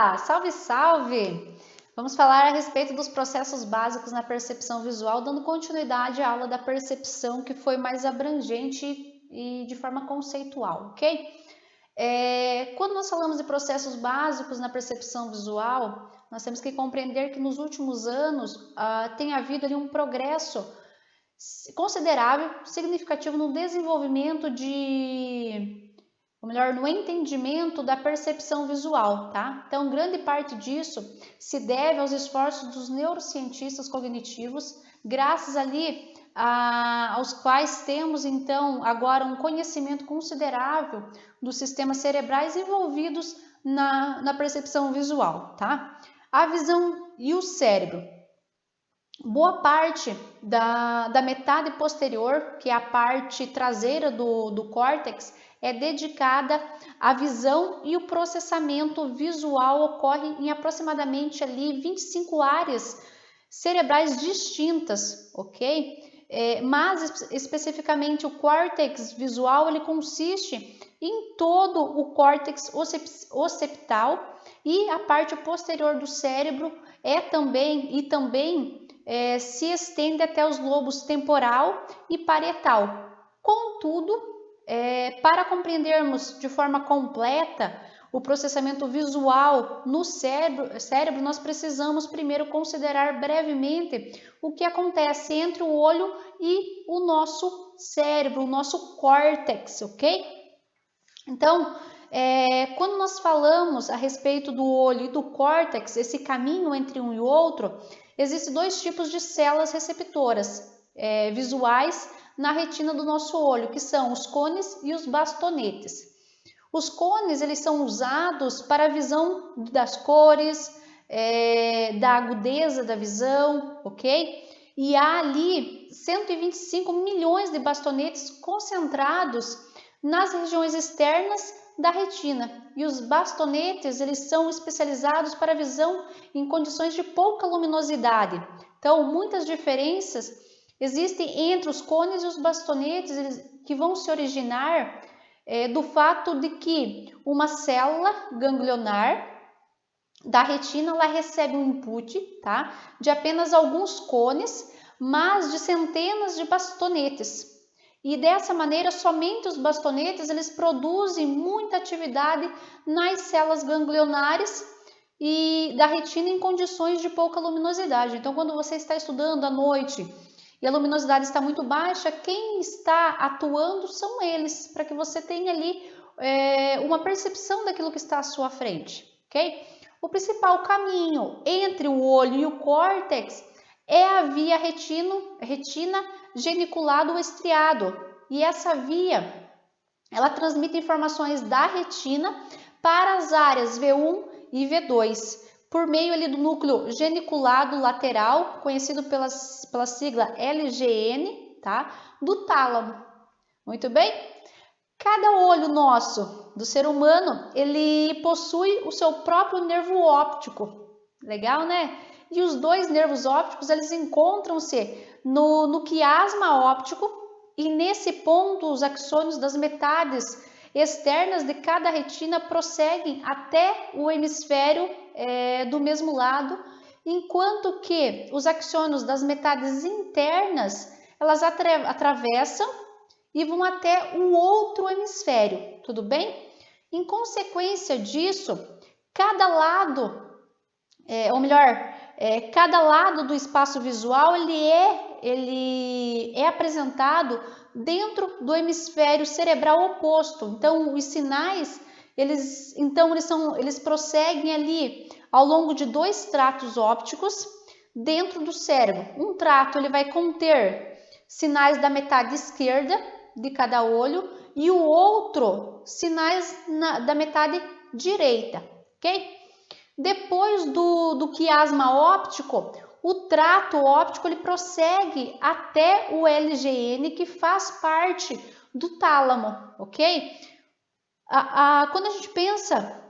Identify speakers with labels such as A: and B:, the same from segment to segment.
A: Opa! Salve, salve! Vamos falar a respeito dos processos básicos na percepção visual, dando continuidade à aula da percepção, que foi mais abrangente e de forma conceitual, ok? Quando nós falamos de processos básicos na percepção visual, nós temos que compreender que nos últimos anos tem havido ali um progresso considerável, significativo no desenvolvimento no entendimento da percepção visual, tá? Então, grande parte disso se deve aos esforços dos neurocientistas cognitivos, graças ali aos quais temos, então, agora um conhecimento considerável dos sistemas cerebrais envolvidos na percepção visual, tá? A visão e o cérebro. Boa parte da metade posterior, que é a parte traseira do córtex, é dedicada à visão, e o processamento visual ocorre em aproximadamente ali 25 áreas cerebrais distintas, ok? Mas especificamente o córtex visual, ele consiste em todo o córtex occipital, e a parte posterior do cérebro também se estende até os lobos temporal e parietal. Contudo, para compreendermos de forma completa o processamento visual no cérebro, nós precisamos primeiro considerar brevemente o que acontece entre o olho e o nosso cérebro, o nosso córtex, ok? Então, quando nós falamos a respeito do olho e do córtex, esse caminho entre um e outro, existem dois tipos de células receptoras visuais na retina do nosso olho, que são os cones e os bastonetes. Os cones, eles são usados para a visão das cores, da agudeza da visão, ok? E há ali 125 milhões de bastonetes concentrados nas regiões externas da retina. E os bastonetes, eles são especializados para a visão em condições de pouca luminosidade. Então, muitas diferenças existem entre os cones e os bastonetes, que vão se originar do fato de que uma célula ganglionar da retina, ela recebe um input, tá, de apenas alguns cones, mas de centenas de bastonetes. E dessa maneira, somente os bastonetes, eles produzem muita atividade nas células ganglionares e da retina em condições de pouca luminosidade. Então, quando você está estudando à noite e a luminosidade está muito baixa, quem está atuando são eles, para que você tenha ali uma percepção daquilo que está à sua frente, ok? O principal caminho entre o olho e o córtex é a via retina geniculado estriado, e essa via, ela transmite informações da retina para as áreas V1 e V2, por meio ali do núcleo geniculado lateral, conhecido pela sigla LGN, tá? Do tálamo. Muito bem? Cada olho nosso, do ser humano, ele possui o seu próprio nervo óptico. Legal, né? E os dois nervos ópticos, eles encontram-se no quiasma óptico, e nesse ponto os axônios das metades externas de cada retina prosseguem até o hemisfério do mesmo lado, enquanto que os axônios das metades internas, elas atravessam e vão até o outro hemisfério, tudo bem? Em consequência disso, cada lado, cada lado do espaço visual, ele é apresentado dentro do hemisfério cerebral oposto. Então, os sinais, eles prosseguem ali ao longo de dois tratos ópticos dentro do cérebro. Um trato, ele vai conter sinais da metade esquerda de cada olho, e o outro sinais da metade direita, ok? Depois do quiasma óptico, o trato óptico, ele prossegue até o LGN, que faz parte do tálamo, ok? Quando a gente pensa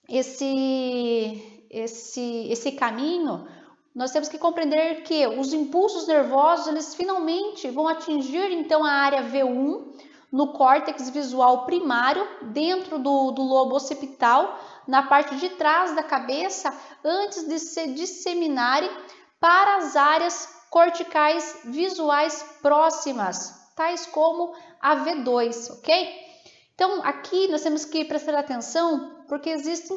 A: esse caminho, nós temos que compreender que os impulsos nervosos, eles finalmente vão atingir então a área V1 no córtex visual primário, dentro do lobo occipital, na parte de trás da cabeça, antes de se disseminarem para as áreas corticais visuais próximas, tais como a V2, ok? Então, aqui nós temos que prestar atenção porque existem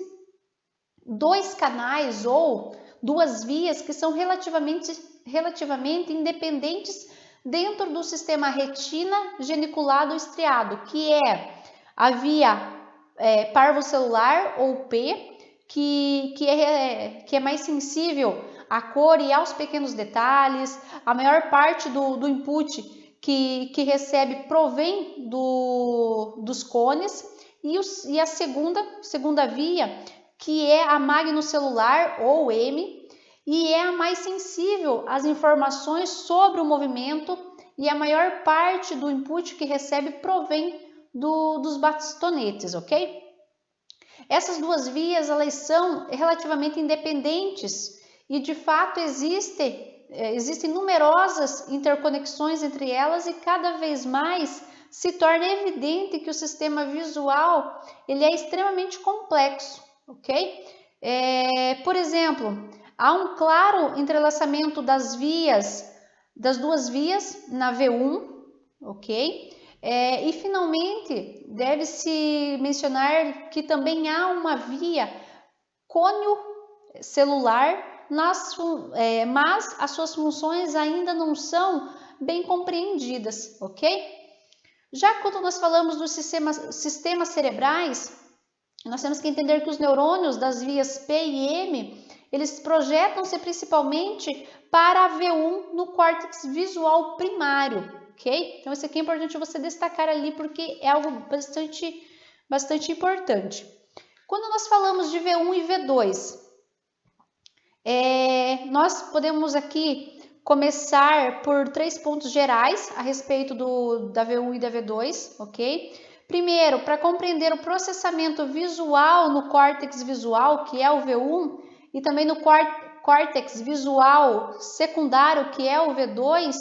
A: dois canais ou duas vias que são relativamente independentes dentro do sistema retina geniculado estriado, que é a via parvocelular ou P, que é mais sensível à cor e aos pequenos detalhes. A maior parte do input que recebe provém dos cones, e a segunda via, que é a magnocelular ou M, e é a mais sensível às informações sobre o movimento, e a maior parte do input que recebe provém dos bastonetes, ok? Essas duas vias, elas são relativamente independentes e de fato existem numerosas interconexões entre elas, e cada vez mais se torna evidente que o sistema visual ele é extremamente complexo, ok? Por exemplo, há um claro entrelaçamento das duas vias na V1, ok? E finalmente deve-se mencionar que também há uma via cônio-celular, mas as suas funções ainda não são bem compreendidas, ok? Já quando nós falamos dos sistemas cerebrais, nós temos que entender que os neurônios das vias P e M, eles projetam-se principalmente para a V1 no córtex visual primário, ok? Então isso aqui é importante você destacar ali porque é algo bastante importante. Quando nós falamos de V1 e V2, nós podemos aqui começar por 3 pontos gerais a respeito da V1 e da V2, ok? Primeiro, para compreender o processamento visual no córtex visual, que é o V1, e também no córtex visual secundário, que é o V2,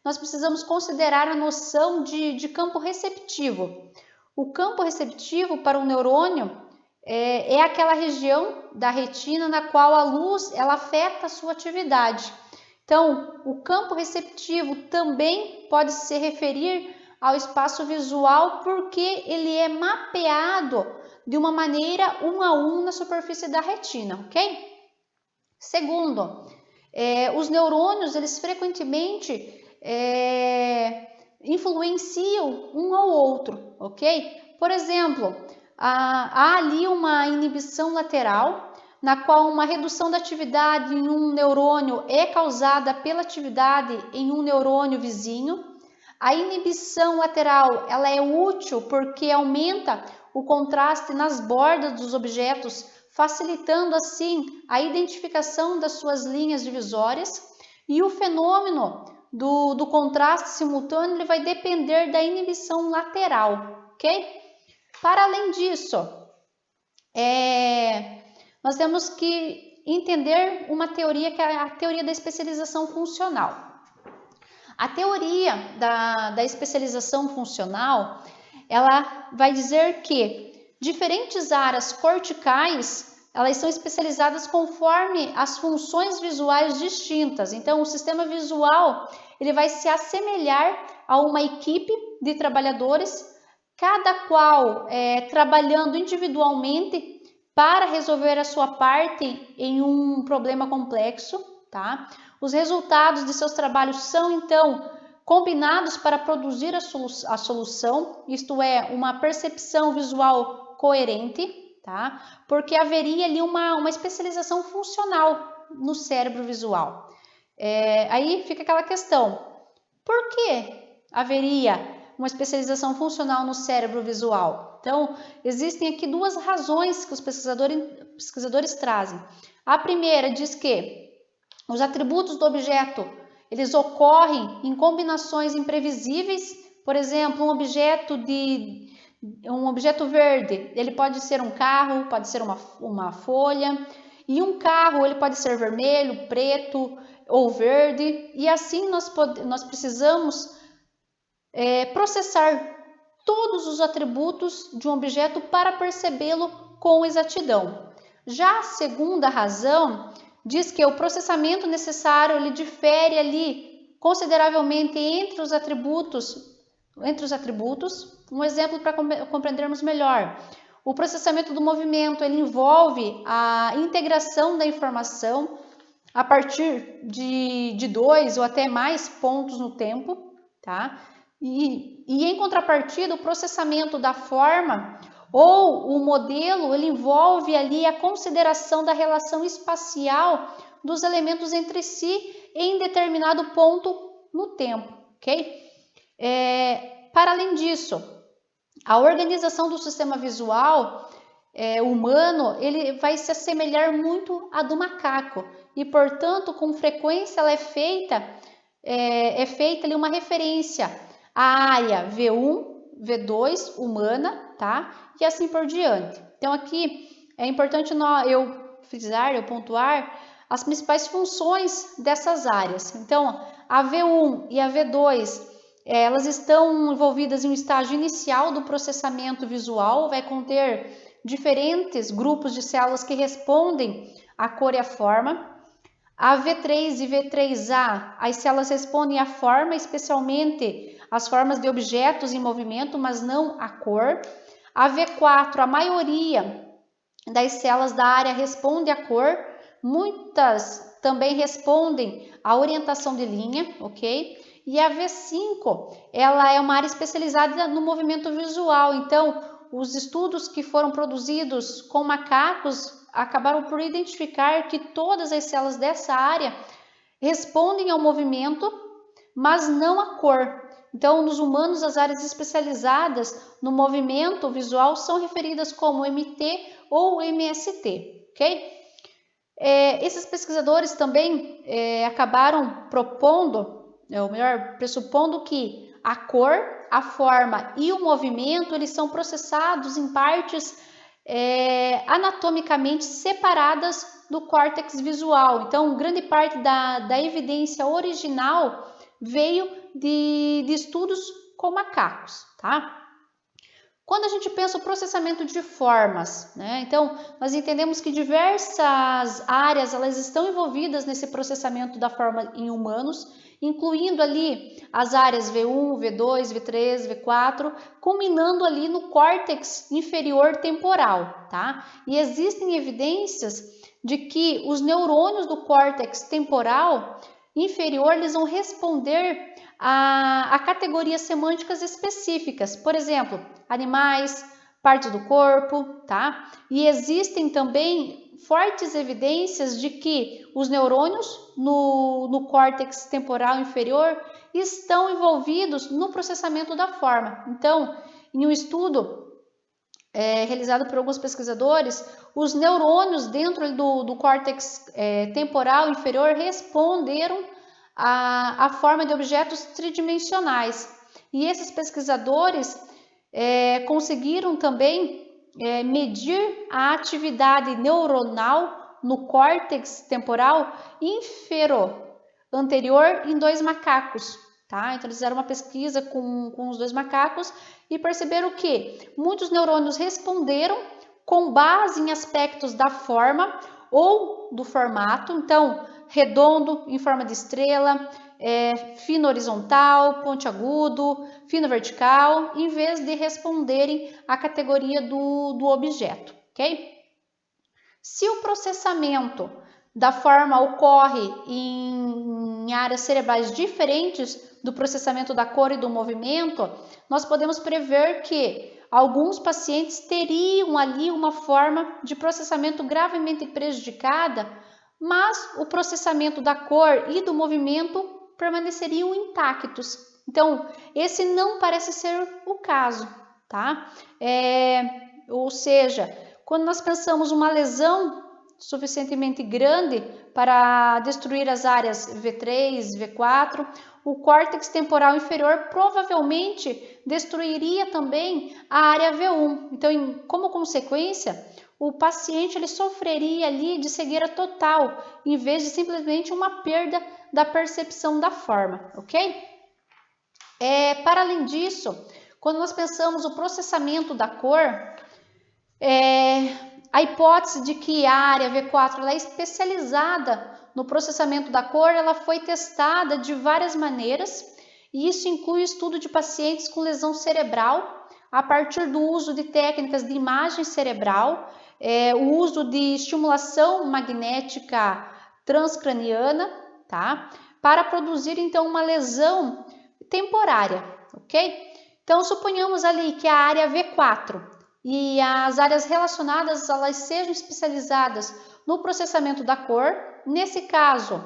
A: nós precisamos considerar a noção de campo receptivo. O campo receptivo para um neurônio é aquela região da retina na qual a luz ela afeta a sua atividade. Então, o campo receptivo também pode se referir ao espaço visual porque ele é mapeado de uma maneira 1 a 1 na superfície da retina, ok? Segundo, os neurônios eles frequentemente influenciam um ao outro, ok? Por exemplo, há ali uma inibição lateral, na qual uma redução da atividade em um neurônio é causada pela atividade em um neurônio vizinho. A inibição lateral ela é útil porque aumenta o contraste nas bordas dos objetos, facilitando assim a identificação das suas linhas divisórias. E o fenômeno do contraste simultâneo ele vai depender da inibição lateral, ok? Para além disso, nós temos que entender uma teoria que é a teoria da especialização funcional. A teoria da especialização funcional, ela vai dizer que diferentes áreas corticais, elas são especializadas conforme as funções visuais distintas. Então, o sistema visual, ele vai se assemelhar a uma equipe de trabalhadores, cada qual trabalhando individualmente para resolver a sua parte em um problema complexo, tá? Os resultados de seus trabalhos são, então, combinados para produzir a solução, isto é, uma percepção visual coerente, tá? Porque haveria ali uma especialização funcional no cérebro visual. Aí fica aquela questão, por que haveria uma especialização funcional no cérebro visual? Então, existem aqui duas razões que os pesquisadores trazem. A primeira diz que os atributos do objeto, eles ocorrem em combinações imprevisíveis. Por exemplo, um objeto verde, ele pode ser um carro, pode ser uma folha, e um carro ele pode ser vermelho, preto ou verde, e assim nós precisamos processar todos os atributos de um objeto para percebê-lo com exatidão. Já a segunda razão diz que o processamento necessário ele difere ali consideravelmente entre os atributos. Um exemplo para compreendermos melhor. O processamento do movimento ele envolve a integração da informação a partir de 2 ou até mais pontos no tempo, tá? E em contrapartida, o processamento da forma ou o modelo, ele envolve ali a consideração da relação espacial dos elementos entre si em determinado ponto no tempo, ok? Para além disso, a organização do sistema visual humano, ele vai se assemelhar muito à do macaco e, portanto, com frequência ela é feita ali uma referência à área V1, V2 humana, tá? E assim por diante. Então aqui é importante eu pontuar as principais funções dessas áreas. Então a V1 e a V2 elas estão envolvidas em um estágio inicial do processamento visual, vai conter diferentes grupos de células que respondem à cor e à forma. A V3 e V3A, as células respondem à forma, especialmente as formas de objetos em movimento, mas não à cor. A V4, a maioria das células da área responde à cor, muitas também respondem à orientação de linha, ok? E a V5, ela é uma área especializada no movimento visual, então os estudos que foram produzidos com macacos acabaram por identificar que todas as células dessa área respondem ao movimento, mas não à cor. Então, nos humanos, as áreas especializadas no movimento visual são referidas como MT ou MST, ok? Esses pesquisadores também acabaram pressupondo que a cor, a forma e o movimento, eles são processados em partes anatomicamente separadas do córtex visual. Então, grande parte da evidência original veio de estudos com macacos, tá? Quando a gente pensa o processamento de formas, né? Então, nós entendemos que diversas áreas elas estão envolvidas nesse processamento da forma em humanos, incluindo ali as áreas V1, V2, V3, V4, culminando ali no córtex inferior temporal, tá? E existem evidências de que os neurônios do córtex temporal inferior eles vão responder a categorias semânticas específicas, por exemplo, animais, partes do corpo, tá? E existem também fortes evidências de que os neurônios no córtex temporal inferior estão envolvidos no processamento da forma. Então, em um estudo realizado por alguns pesquisadores, os neurônios dentro do córtex temporal inferior responderam à forma de objetos tridimensionais. E esses pesquisadores conseguiram também medir a atividade neuronal no córtex temporal inferior anterior em 2 macacos. Tá? Então, eles fizeram uma pesquisa com os 2 macacos e perceberam que muitos neurônios responderam com base em aspectos da forma ou do formato. Então, redondo em forma de estrela, fino horizontal, pontiagudo, fino vertical, em vez de responderem à categoria do objeto, ok? Se o processamento da forma ocorre em áreas cerebrais diferentes do processamento da cor e do movimento, nós podemos prever que alguns pacientes teriam ali uma forma de processamento gravemente prejudicada, mas o processamento da cor e do movimento permaneceriam intactos. Então, esse não parece ser o caso, tá? Ou seja, quando nós pensamos uma lesão suficientemente grande para destruir as áreas V3, V4, o córtex temporal inferior provavelmente destruiria também a área V1. Então, como consequência, o paciente ele sofreria ali de cegueira total, em vez de simplesmente uma perda da percepção da forma, ok? Para além disso, quando nós pensamos o processamento da cor, a hipótese de que a área V4 ela é especializada no processamento da cor, ela foi testada de várias maneiras, e isso inclui o estudo de pacientes com lesão cerebral, a partir do uso de técnicas de imagem cerebral, o uso de estimulação magnética transcraniana, tá? Para produzir então uma lesão temporária, ok? Então suponhamos ali que a área V4 e as áreas relacionadas elas sejam especializadas no processamento da cor. Nesse caso,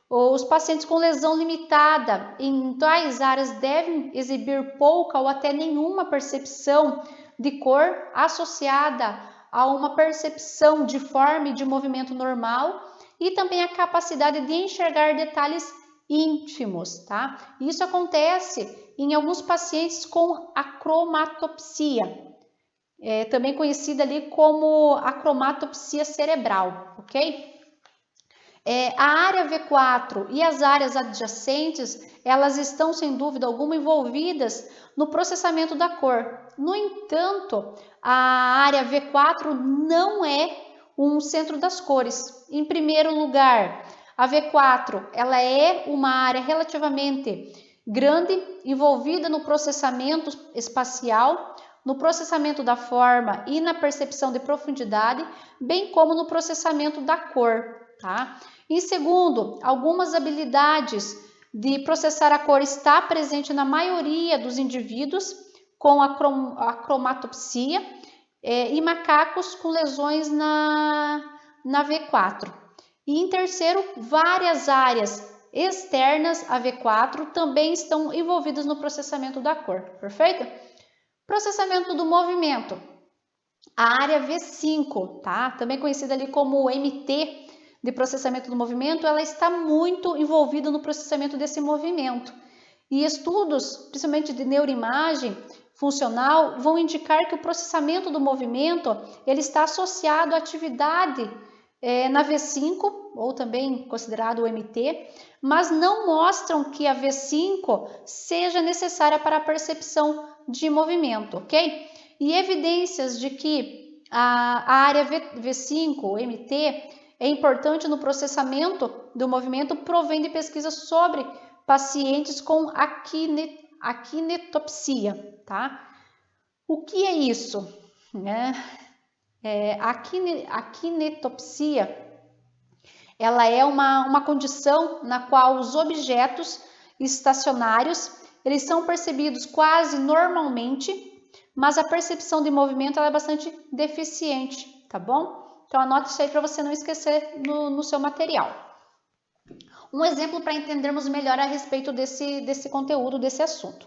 A: os pacientes com lesão limitada em tais áreas devem exibir pouca ou até nenhuma percepção de cor associada a uma percepção de forma e de movimento normal e também a capacidade de enxergar detalhes ínfimos, tá? Isso acontece em alguns pacientes com acromatopsia, também conhecida ali como acromatopsia cerebral, ok? A área V4 e as áreas adjacentes, elas estão sem dúvida alguma envolvidas no processamento da cor. No entanto, a área V4 não é um centro das cores. Em primeiro lugar, a V4 ela é uma área relativamente grande, envolvida no processamento espacial, no processamento da forma e na percepção de profundidade, bem como no processamento da cor, tá? Em segundo, algumas habilidades de processar a cor está presente na maioria dos indivíduos com acromatopsia e macacos com lesões na V4. E em terceiro, várias áreas externas à V4 também estão envolvidas no processamento da cor, perfeito? Processamento do movimento, a área V5, tá? Também conhecida ali como MT de processamento do movimento, ela está muito envolvida no processamento desse movimento. E estudos, principalmente de neuroimagem funcional, vão indicar que o processamento do movimento ele está associado à atividade na V5, ou também considerado o MT, mas não mostram que a V5 seja necessária para a percepção de movimento, ok? E evidências de que a área V5, MT, é importante no processamento do movimento provém de pesquisas sobre pacientes com akinetopsia, tá? O que é isso? A akinetopsia ela é uma condição na qual os objetos estacionários eles são percebidos quase normalmente, mas a percepção de movimento ela é bastante deficiente, tá bom? Então anote isso aí para você não esquecer no seu material. Um exemplo para entendermos melhor a respeito desse conteúdo, desse assunto.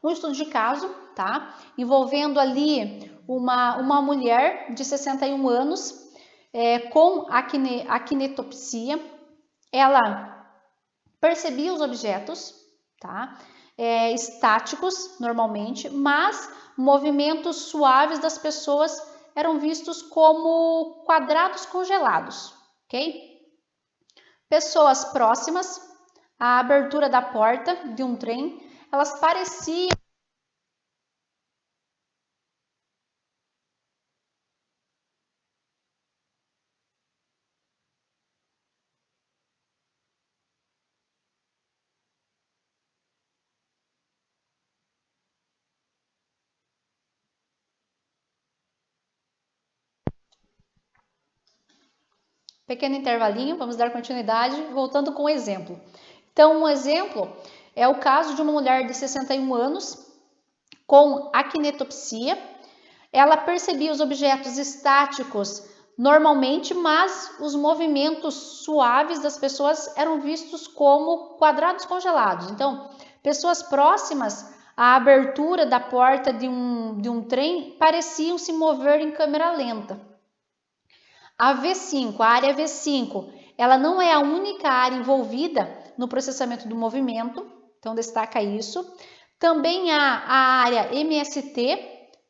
A: Um estudo de caso, tá? Envolvendo ali uma mulher de 61 anos com akinetopsia. Ela percebia os objetos, tá? Estáticos normalmente, mas movimentos suaves das pessoas eram vistos como quadrados congelados, ok? Pessoas próximas à abertura da porta de um trem, elas pareciam pequeno intervalinho, vamos dar continuidade, voltando com o exemplo. Então, um exemplo é o caso de uma mulher de 61 anos com akinetopsia. Ela percebia os objetos estáticos normalmente, mas os movimentos suaves das pessoas eram vistos como quadrados congelados. Então, pessoas próximas à abertura da porta de um trem pareciam se mover em câmera lenta. A V5, a área V5, ela não é a única área envolvida no processamento do movimento, então destaca isso. Também há a área MST,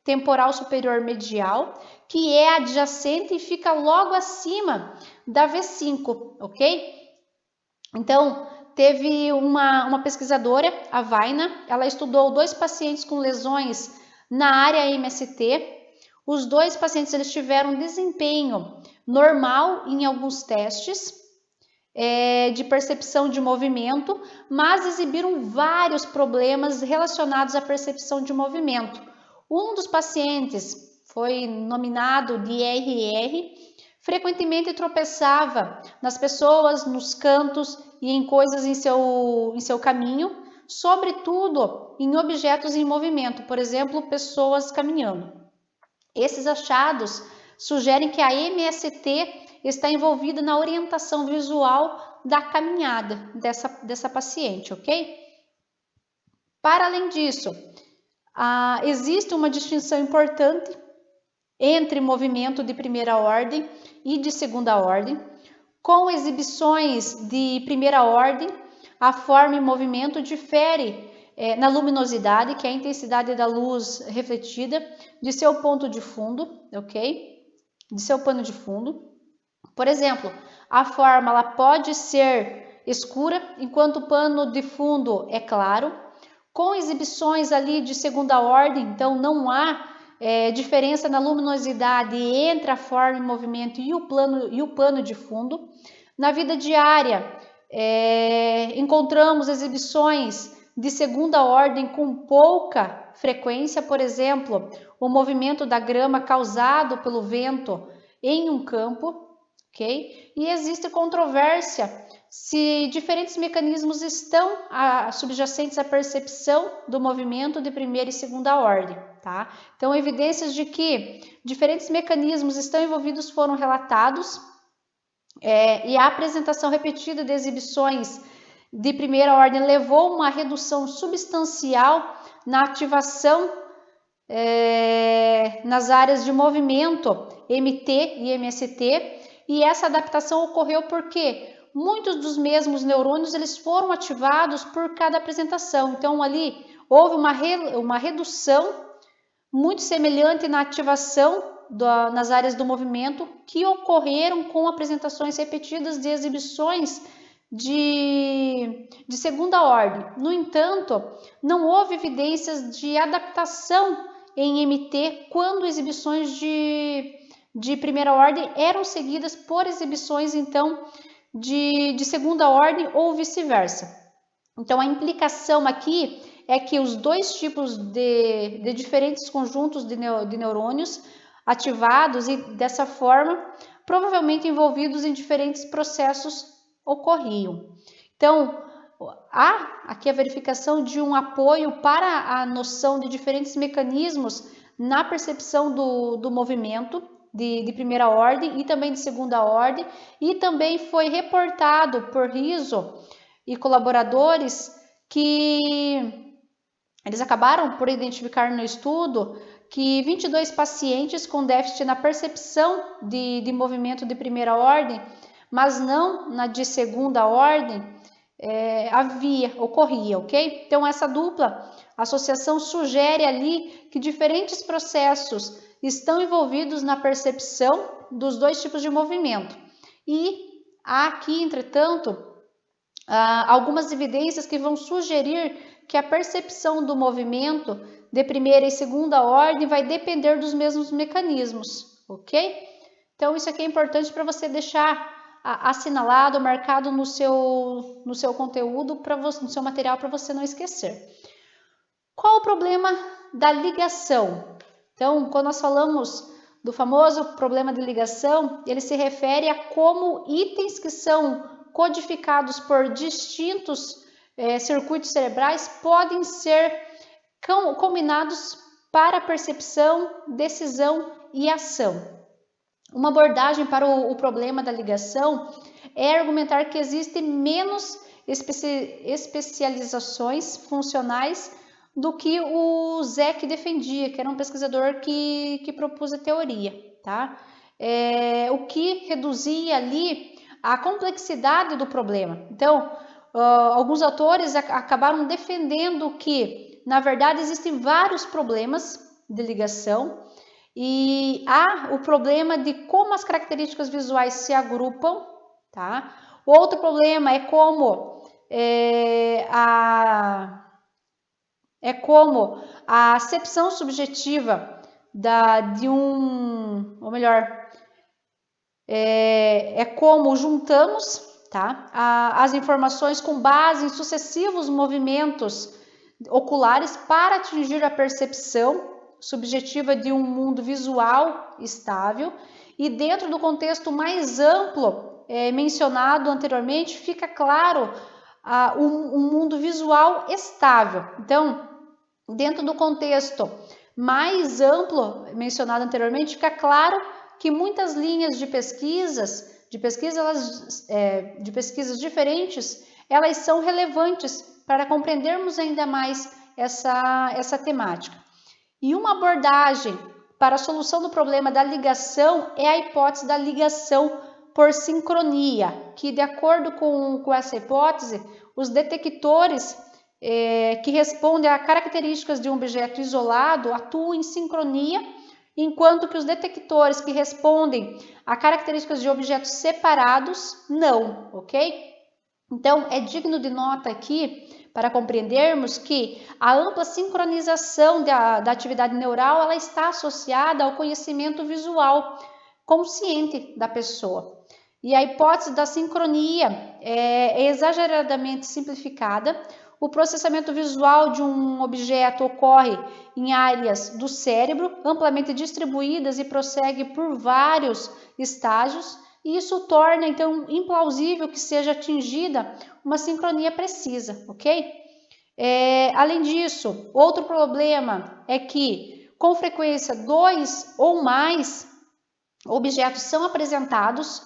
A: temporal superior medial, que é adjacente e fica logo acima da V5, ok? Então, teve uma pesquisadora, a Vaina, ela estudou 2 pacientes com lesões na área MST. Os 2 pacientes eles tiveram desempenho normal em alguns testes de percepção de movimento, mas exibiram vários problemas relacionados à percepção de movimento. Um dos pacientes foi nominado de IRR, frequentemente tropeçava nas pessoas, nos cantos e em coisas em seu caminho, sobretudo em objetos em movimento, por exemplo, pessoas caminhando. Esses achados sugerem que a MST está envolvida na orientação visual da caminhada dessa paciente, ok? Para além disso, existe uma distinção importante entre movimento de primeira ordem e de segunda ordem. Com exibições de primeira ordem, a forma e movimento difere na luminosidade, que é a intensidade da luz refletida, de seu ponto de fundo, ok? De seu pano de fundo. Por exemplo, a forma ela pode ser escura, enquanto o pano de fundo é claro. Com exibições ali de segunda ordem, então não há diferença na luminosidade entre a forma e movimento e o pano de fundo. Na vida diária, encontramos exibições de segunda ordem com pouca frequência, por exemplo, o movimento da grama causado pelo vento em um campo, ok? E existe controvérsia se diferentes mecanismos estão subjacentes à percepção do movimento de primeira e segunda ordem, tá? Então, evidências de que diferentes mecanismos estão envolvidos foram relatados e a apresentação repetida de exibições de primeira ordem levou a uma redução substancial na ativação nas áreas de movimento MT e MST, e essa adaptação ocorreu porque muitos dos mesmos neurônios eles foram ativados por cada apresentação. Então ali houve uma redução muito semelhante na ativação nas áreas do movimento que ocorreram com apresentações repetidas de exibições de segunda ordem. No entanto, não houve evidências de adaptação em MT quando exibições de primeira ordem eram seguidas por exibições, então, de segunda ordem ou vice-versa. Então, a implicação aqui é que os 2 tipos de diferentes conjuntos de neurônios ativados e, dessa forma, provavelmente envolvidos em diferentes processos ocorriam. Então, há aqui a verificação de um apoio para a noção de diferentes mecanismos na percepção do movimento de primeira ordem e também de segunda ordem, e também foi reportado por Rizzo e colaboradores que eles acabaram por identificar no estudo que 22 pacientes com déficit na percepção de movimento de primeira ordem, mas não na de segunda ordem, ocorria, ok? Então, essa dupla associação sugere ali que diferentes processos estão envolvidos na percepção dos 2 tipos de movimento. E há aqui, entretanto, algumas evidências que vão sugerir que a percepção do movimento de primeira e segunda ordem vai depender dos mesmos mecanismos, ok? Então, isso aqui é importante para você deixar assinalado, marcado no seu conteúdo, no seu material, para você não esquecer. Qual o problema da ligação? Então, quando nós falamos do famoso problema de ligação, ele se refere a como itens que são codificados por distintos circuitos cerebrais podem ser combinados para percepção, decisão e ação. Uma abordagem para o problema da ligação é argumentar que existem menos especializações funcionais do que o Zek defendia, que era um pesquisador que propôs a teoria, tá? O que reduzia ali a complexidade do problema. Então, alguns autores acabaram defendendo que, na verdade, existem vários problemas de ligação e há o problema de como as características visuais se agrupam, tá? O outro problema é como como a acepção subjetiva como juntamos, tá, as informações com base em sucessivos movimentos oculares para atingir a percepção subjetiva de um mundo visual estável, e dentro do contexto mais amplo mencionado anteriormente, fica claro um mundo visual estável. Então, dentro do contexto mais amplo mencionado anteriormente, fica claro que muitas linhas de pesquisas diferentes, elas são relevantes para compreendermos ainda mais essa temática. E uma abordagem para a solução do problema da ligação é a hipótese da ligação por sincronia, que, de acordo com essa hipótese, os detectores que respondem a características de um objeto isolado atuam em sincronia, enquanto que os detectores que respondem a características de objetos separados não, ok? Então, é digno de nota aqui, para compreendermos que a ampla sincronização da atividade neural, ela está associada ao conhecimento visual consciente da pessoa. E a hipótese da sincronia é exageradamente simplificada. O processamento visual de um objeto ocorre em áreas do cérebro amplamente distribuídas e prossegue por vários estágios, e isso torna, então, implausível que seja atingida uma sincronia precisa, ok? Além disso, outro problema é que, com frequência, 2 ou mais objetos são apresentados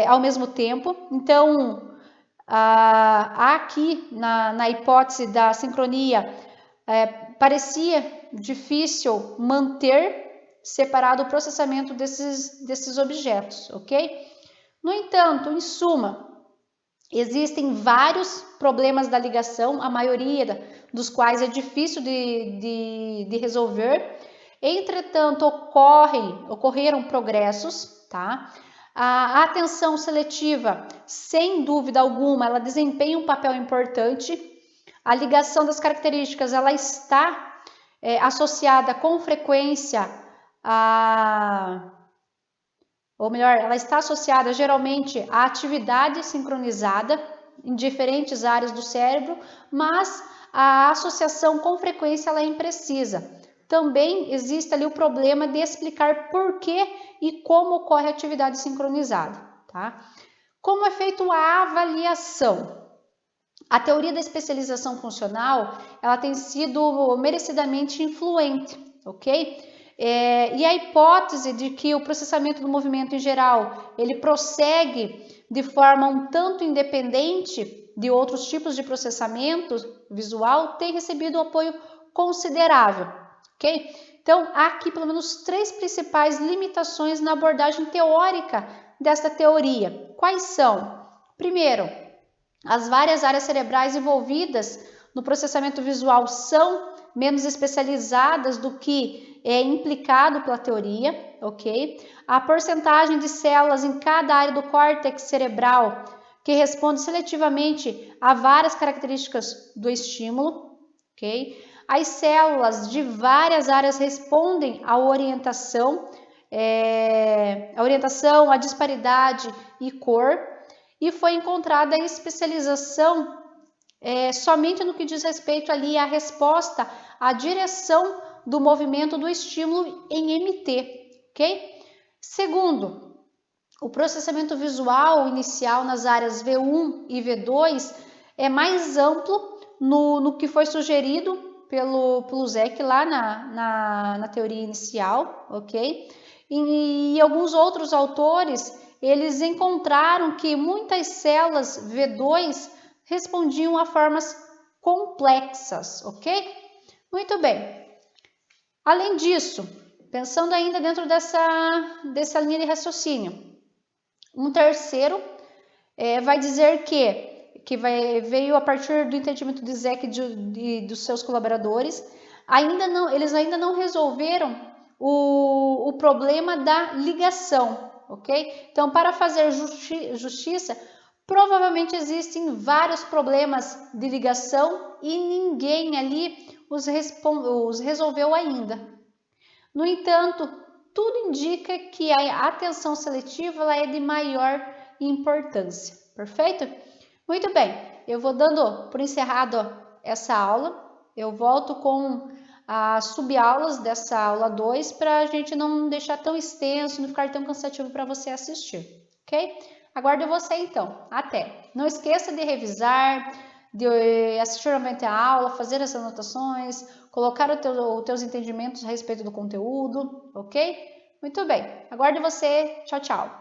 A: ao mesmo tempo. Então, aqui na hipótese da sincronia, parecia difícil manter separado o processamento desses objetos, ok? No entanto, em suma, existem vários problemas da ligação, a maioria dos quais é difícil de resolver. Entretanto, ocorreram progressos, tá? A atenção seletiva, sem dúvida alguma, ela desempenha um papel importante. A ligação das características, ela está associada com frequência ela está associada geralmente à atividade sincronizada em diferentes áreas do cérebro, mas a associação com frequência ela é imprecisa. Também existe ali o problema de explicar por que e como ocorre a atividade sincronizada, tá? Como é feita a avaliação? A teoria da especialização funcional, ela tem sido merecidamente influente, ok? E a hipótese de que o processamento do movimento em geral, ele prossegue de forma um tanto independente de outros tipos de processamento visual, tem recebido um apoio considerável, ok? Então, há aqui pelo menos 3 principais limitações na abordagem teórica desta teoria. Quais são? Primeiro, as várias áreas cerebrais envolvidas no processamento visual são menos especializadas do que é implicado pela teoria, ok? A porcentagem de células em cada área do córtex cerebral que responde seletivamente a várias características do estímulo, ok? As células de várias áreas respondem à orientação, a disparidade e cor, e foi encontrada a especialização somente no que diz respeito ali à resposta à direção do movimento do estímulo em MT, ok? Segundo, o processamento visual inicial nas áreas V1 e V2 é mais amplo no que foi sugerido pelo Zec lá na teoria inicial, ok? E alguns outros autores, eles encontraram que muitas células V2 respondiam a formas complexas, ok? Muito bem. Além disso, pensando ainda dentro dessa linha de raciocínio, um terceiro vai dizer que veio a partir do entendimento de Zec e dos seus colaboradores, eles ainda não resolveram o problema da ligação, ok? Então, para fazer justiça, provavelmente existem vários problemas de ligação e ninguém ali os resolveu ainda. No entanto, tudo indica que a atenção seletiva ela é de maior importância, perfeito? Muito bem, eu vou dando por encerrado essa aula, eu volto com as subaulas dessa aula 2 para a gente não deixar tão extenso, não ficar tão cansativo para você assistir, ok? Aguardo você então, até! Não esqueça de revisar, de assistir novamente a aula, fazer as anotações, colocar os teus entendimentos a respeito do conteúdo, ok? Muito bem, aguardo você, tchau, tchau!